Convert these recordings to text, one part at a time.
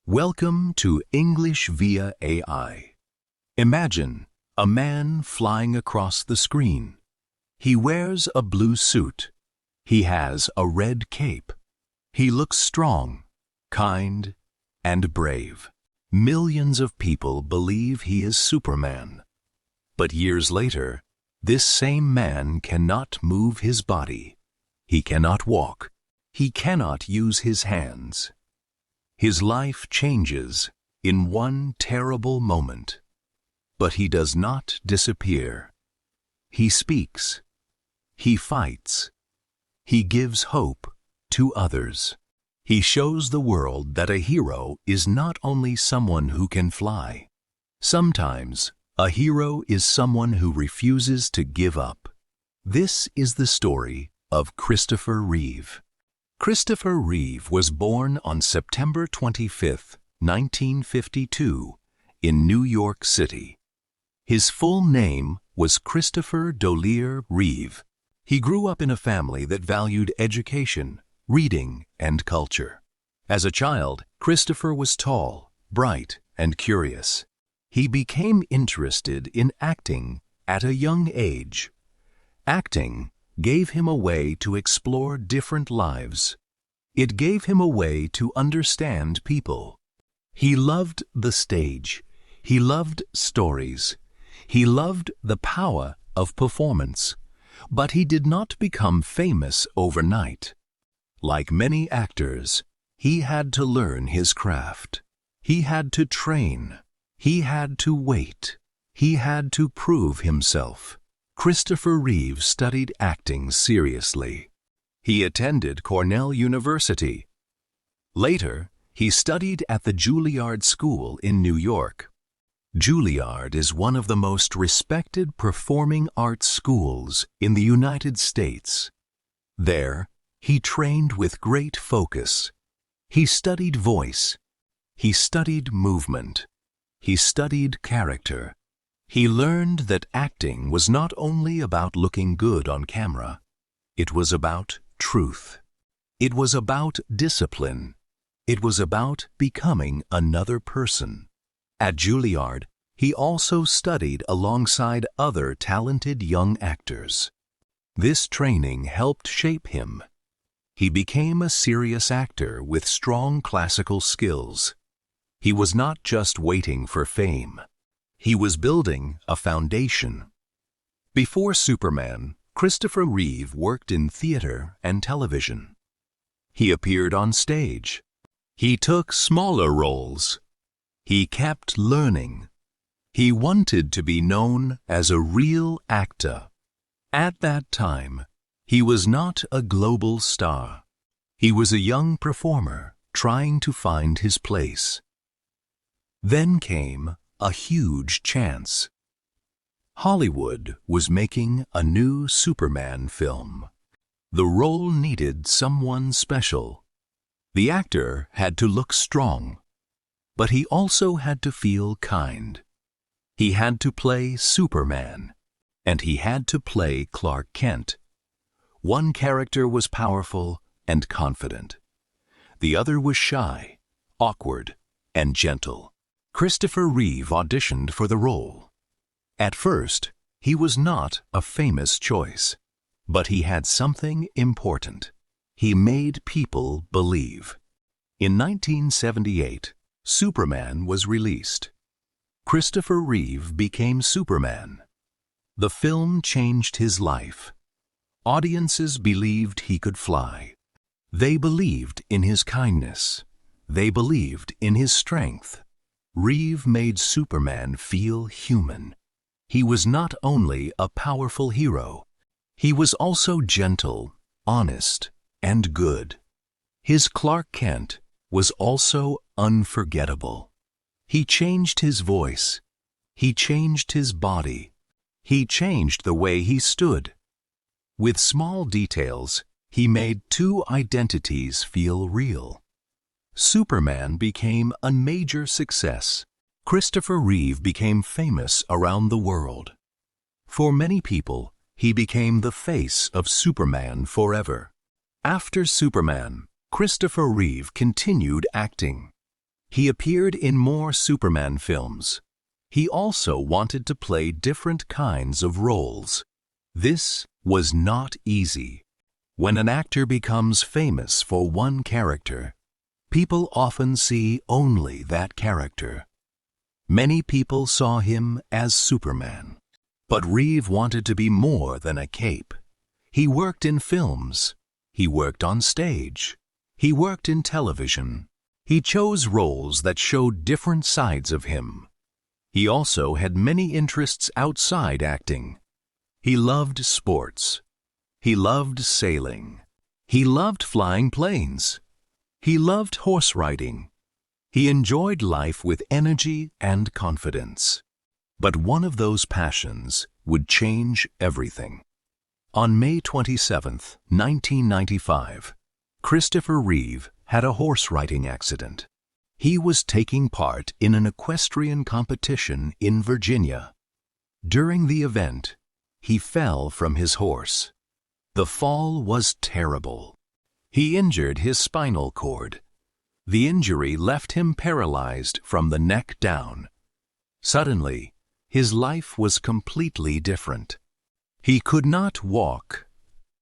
Welcome to English via AI. Imagine a man flying across the screen. He wears a blue suit. He has a red cape. He looks strong, kind, and brave. Millions of people believe he is Superman. But years later, this same man cannot move his body. He cannot walk. He cannot use his hands. His life changes in one terrible moment. But he does not disappear. He speaks. He fights. He gives hope to others. He shows the world that a hero is not only someone who can fly. Sometimes, a hero is someone who refuses to give up. This is the story of Christopher Reeve. Christopher Reeve was born on September 25, 1952, in New York City. His full name was Christopher Reeve. He grew up in a family that valued education, reading, and culture. As a child, Christopher was tall, bright, and curious. He became interested in acting at a young age. Acting gave him a way to explore different lives. It gave him a way to understand people. He loved the stage. He loved stories. He loved the power of performance. But he did not become famous overnight. Like many actors, he had to learn his craft. He had to train. He had to wait. He had to prove himself. Christopher Reeve studied acting seriously. He attended Cornell University. Later, he studied at the Juilliard School in New York. Juilliard is one of the most respected performing arts schools in the United States. There, he trained with great focus. He studied voice. He studied movement. He studied character. He learned that acting was not only about looking good on camera. It was about truth. It was about discipline. It was about becoming another person. At Juilliard, he also studied alongside other talented young actors. This training helped shape him. He became a serious actor with strong classical skills. He was not just waiting for fame. He was building a foundation. Before Superman, Christopher Reeve worked in theater and television. He appeared on stage. He took smaller roles. He kept learning. He wanted to be known as a real actor. At that time, he was not a global star. He was a young performer trying to find his place. Then came a huge chance. Hollywood was making a new Superman film. The role needed someone special. The actor had to look strong, but he also had to feel kind. He had to play Superman, and he had to play Clark Kent. One character was powerful and confident. The other was shy, awkward, and gentle. Christopher Reeve auditioned for the role. At first, he was not a famous choice, but he had something important. He made people believe. In 1978, Superman was released. Christopher Reeve became Superman. The film changed his life. Audiences believed he could fly. They believed in his kindness. They believed in his strength. Reeve made Superman feel human. He was not only a powerful hero, he was also gentle, honest, and good. His Clark Kent was also unforgettable. He changed his voice. He changed his body. He changed the way he stood. With small details, he made two identities feel real. Superman became a major success. Christopher Reeve became famous around the world. For many people, he became the face of Superman forever. After Superman, Christopher Reeve continued acting. He appeared in more Superman films. He also wanted to play different kinds of roles. This was not easy. When an actor becomes famous for one character, people often see only that character. Many people saw him as Superman. But Reeve wanted to be more than a cape. He worked in films. He worked on stage. He worked in television. He chose roles that showed different sides of him. He also had many interests outside acting. He loved sports. He loved sailing. He loved flying planes. He loved horse riding. He enjoyed life with energy and confidence. But one of those passions would change everything. On May 27, 1995, Christopher Reeve had a horse riding accident. He was taking part in an equestrian competition in Virginia. During the event, he fell from his horse. The fall was terrible. He injured his spinal cord. The injury left him paralyzed from the neck down. Suddenly, his life was completely different. He could not walk.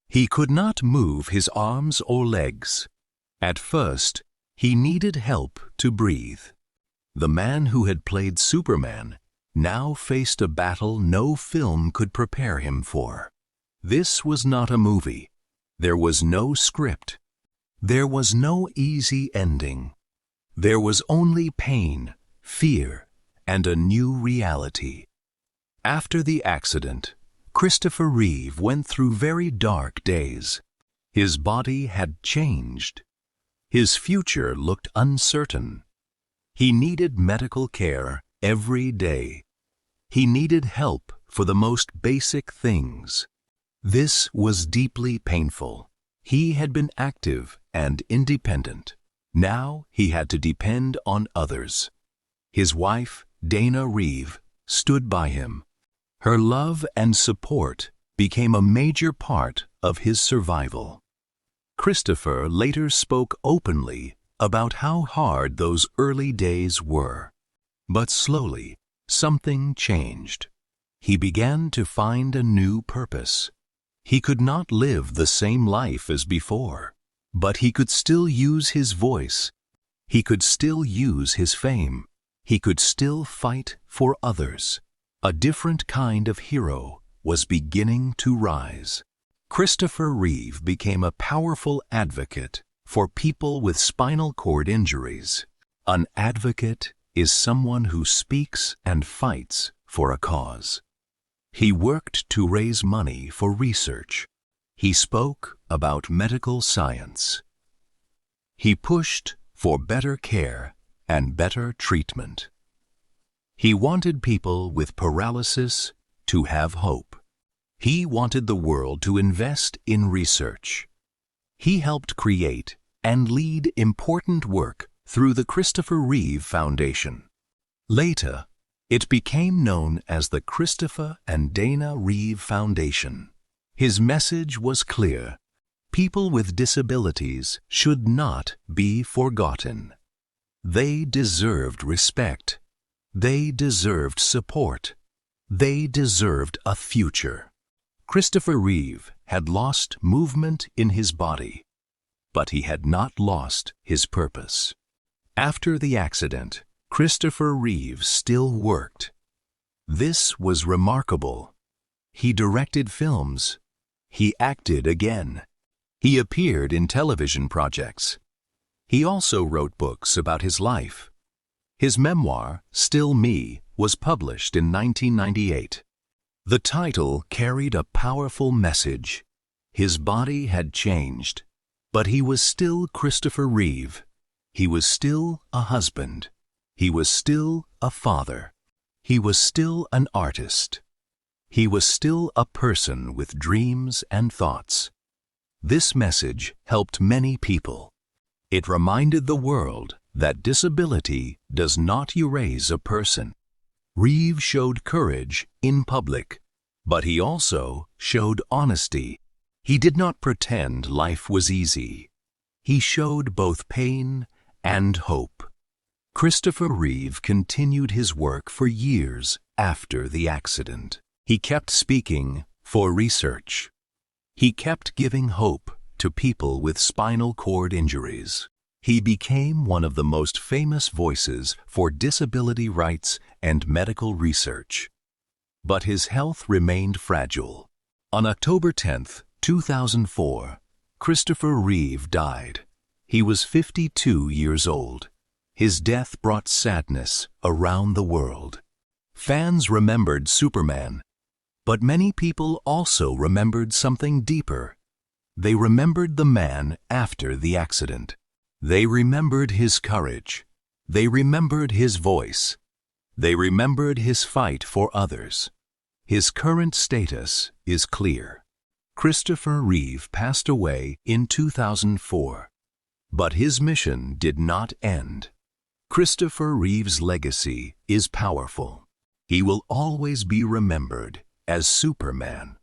He could not move his arms or legs. At first, he needed help to breathe. The man who had played Superman now faced a battle no film could prepare him for. This was not a movie. There was no script. There was no easy ending. There was only pain, fear, and a new reality. After the accident, Christopher Reeve went through very dark days. His body had changed. His future looked uncertain. He needed medical care every day. He needed help for the most basic things. This was deeply painful. He had been active and independent. Now he had to depend on others. His wife, Dana Reeve, stood by him. Her love and support became a major part of his survival. Christopher later spoke openly about how hard those early days were. But slowly, something changed. He began to find a new purpose. He could not live the same life as before, but he could still use his voice. He could still use his fame. He could still fight for others. A different kind of hero was beginning to rise. Christopher Reeve became a powerful advocate for people with spinal cord injuries. An advocate is someone who speaks and fights for a cause. He worked to raise money for research. He spoke about medical science. He pushed for better care and better treatment. He wanted people with paralysis to have hope. He wanted the world to invest in research. He helped create and lead important work through the Christopher Reeve Foundation. Later, it became known as the Christopher and Dana Reeve Foundation. His message was clear. People with disabilities should not be forgotten. They deserved respect. They deserved support. They deserved a future. Christopher Reeve had lost movement in his body, but he had not lost his purpose. After the accident, Christopher Reeve still worked. This was remarkable. He directed films. He acted again. He appeared in television projects. He also wrote books about his life. His memoir, Still Me, was published in 1998. The title carried a powerful message. His body had changed, but he was still Christopher Reeve. He was still a husband. He was still a father. He was still an artist. He was still a person with dreams and thoughts. This message helped many people. It reminded the world that disability does not erase a person. Reeve showed courage in public, but he also showed honesty. He did not pretend life was easy. He showed both pain and hope. Christopher Reeve continued his work for years after the accident. He kept speaking for research. He kept giving hope to people with spinal cord injuries. He became one of the most famous voices for disability rights and medical research. But his health remained fragile. On October 10, 2004, Christopher Reeve died. He was 52 years old. His death brought sadness around the world. Fans remembered Superman, but many people also remembered something deeper. They remembered the man after the accident. They remembered his courage. They remembered his voice. They remembered his fight for others. His current status is clear. Christopher Reeve passed away in 2004, but his mission did not end. Christopher Reeve's legacy is powerful. He will always be remembered as Superman.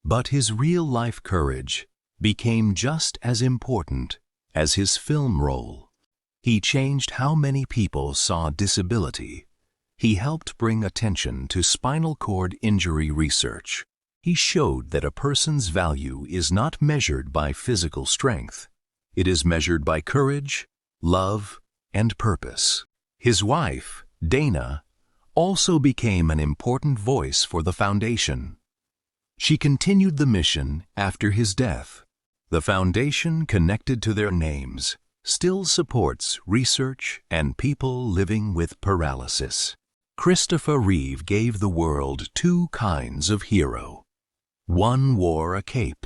But his real-life courage became just as important as his film role. He changed how many people saw disability. He helped bring attention to spinal cord injury research. He showed that a person's value is not measured by physical strength. It is measured by courage, love, and purpose. His wife, Dana, also became an important voice for the foundation. She continued the mission after his death. The foundation, connected to their names, still supports research and people living with paralysis. Christopher Reeve gave the world two kinds of hero. One wore a cape.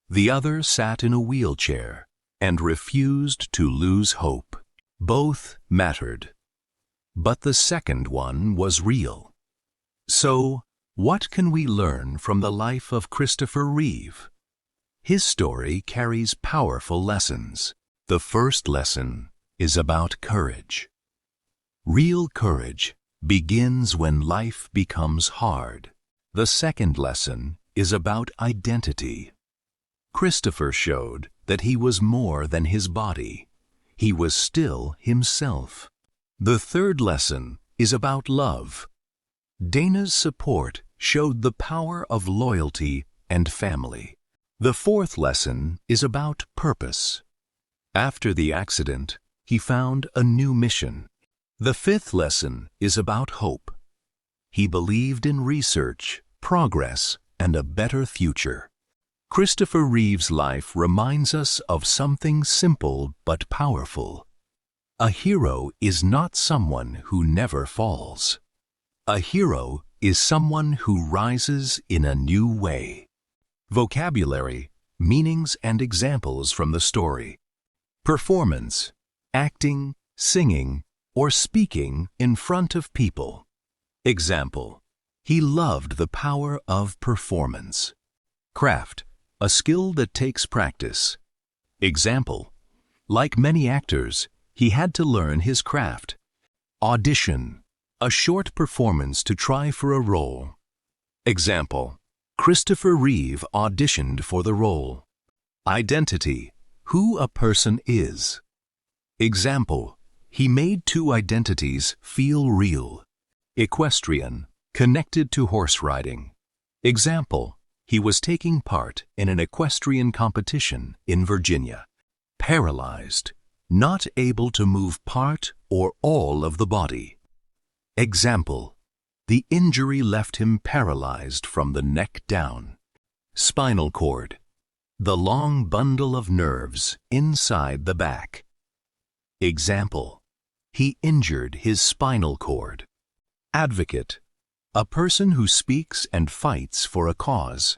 The other sat in a wheelchair and refused to lose hope. Both mattered, but the second one was real. So, what can we learn from the life of Christopher Reeve? His story carries powerful lessons. The first lesson is about courage. Real courage begins when life becomes hard. The second lesson is about identity. Christopher showed that he was more than his body. He was still himself. The third lesson is about love. Dana's support showed the power of loyalty and family. The fourth lesson is about purpose. After the accident, he found a new mission. The fifth lesson is about hope. He believed in research, progress, and a better future. Christopher Reeve's life reminds us of something simple but powerful. A hero is not someone who never falls. A hero is someone who rises in a new way. Vocabulary, meanings and examples from the story. Performance, acting, singing, or speaking in front of people. Example, he loved the power of performance. Craft, a skill that takes practice. Example, like many actors, he had to learn his craft. Audition, a short performance to try for a role. Example, Christopher Reeve auditioned for the role. Identity, who a person is. Example, he made two identities feel real. Equestrian, connected to horse riding. Example, he was taking part in an equestrian competition in Virginia. Paralyzed, not able to move part or all of the body. Example, the injury left him paralyzed from the neck down. Spinal cord, the long bundle of nerves inside the back. Example, he injured his spinal cord. Advocate, a person who speaks and fights for a cause.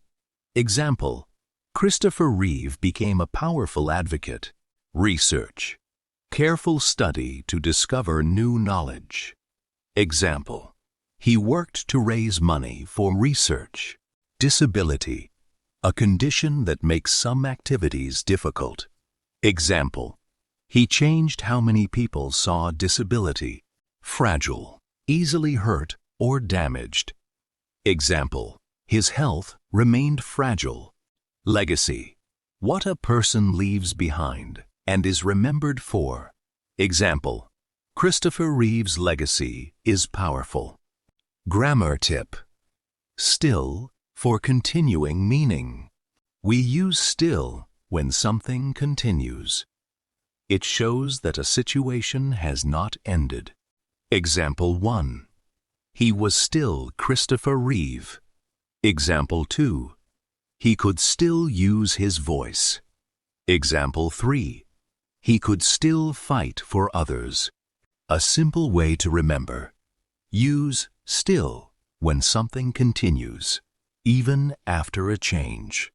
Example, Christopher Reeve became a powerful advocate. Research, careful study to discover new knowledge. Example, he worked to raise money for research. Disability, a condition that makes some activities difficult. Example, he changed how many people saw disability. Fragile, easily hurt or damaged. Example, his health remained fragile. Legacy, what a person leaves behind and is remembered for. Example, Christopher Reeve's legacy is powerful. Grammar tip: still for continuing meaning. We use still when something continues. It shows that a situation has not ended. Example 1. He was still Christopher Reeve. Example 2. He could still use his voice. Example 3. He could still fight for others. A simple way to remember: use still when something continues, even after a change.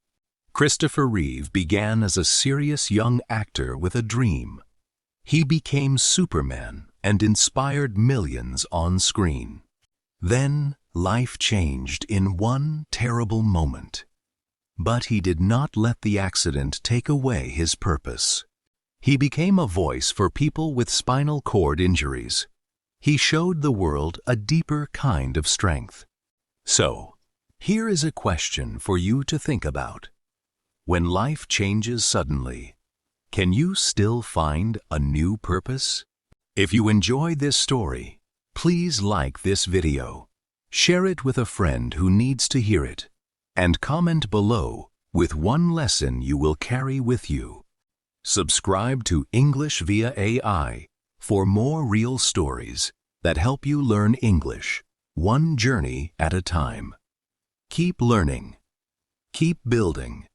Christopher Reeve began as a serious young actor with a dream. He became Superman and inspired millions on screen. Then life changed in one terrible moment. But he did not let the accident take away his purpose. He became a voice for people with spinal cord injuries. He showed the world a deeper kind of strength. So, here is a question for you to think about. When life changes suddenly, can you still find a new purpose? If you enjoyed this story, please like this video, share it with a friend who needs to hear it, and comment below with one lesson you will carry with you. Subscribe to English via AI for more real stories that help you learn English, one journey at a time. Keep learning, keep building,